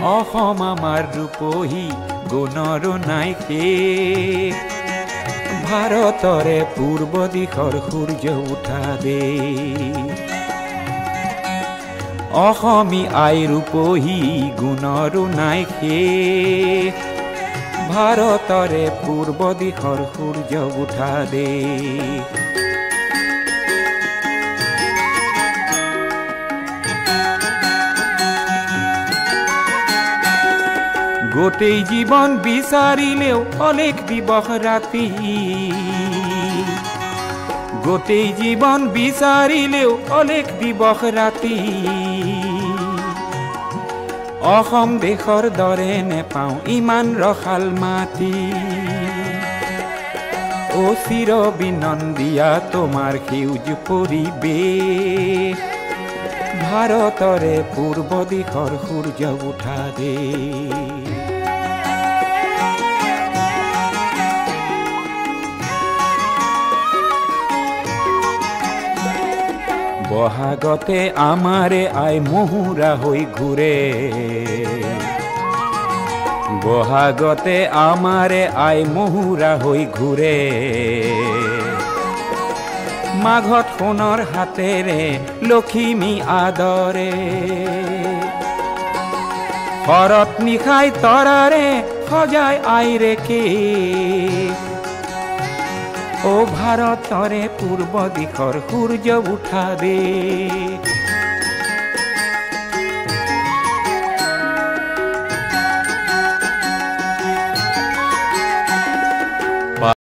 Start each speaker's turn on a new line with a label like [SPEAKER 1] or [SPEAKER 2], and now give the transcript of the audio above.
[SPEAKER 1] অসম আমাৰ ৰূপহী গুণৰো নাই শেষ ভাৰতৰে পূৰ্ব দিশৰ সূৰ্য উঠা দে অসমী আই ৰূপহী গুণৰো নাই শেষ ভাৰতৰে পূৰ্ব দিশৰ সূৰ্য উঠা দে গোটেই জীৱন বিচাৰিলেও অলেখ দিবস ৰাতি গোটেই জীৱন বিচাৰিলেও অলেখ দিবস ৰাতি অসম দেশৰ দৰে নেপাওঁ ইমান ৰসাল মাটি অ চিৰ বিনন্দিয়া তোমাৰ সেউজ পৰিৱেশ ভাৰতৰে পূৰ্ব দিশৰ সূৰ্য উঠা দে বহাগতে আমাৰে আই মহুৰা হৈ ঘূৰে বহাগতে আমাৰে আই মহুৰা হৈ ঘূৰে মাঘত সোণৰ হাতেৰে লখিমী আদৰে শৰত নিশাই তৰাৰে সজাই আইৰে কে অ ভাৰতৰে পূৰ্ব দিশৰ সূৰ্য উঠা দে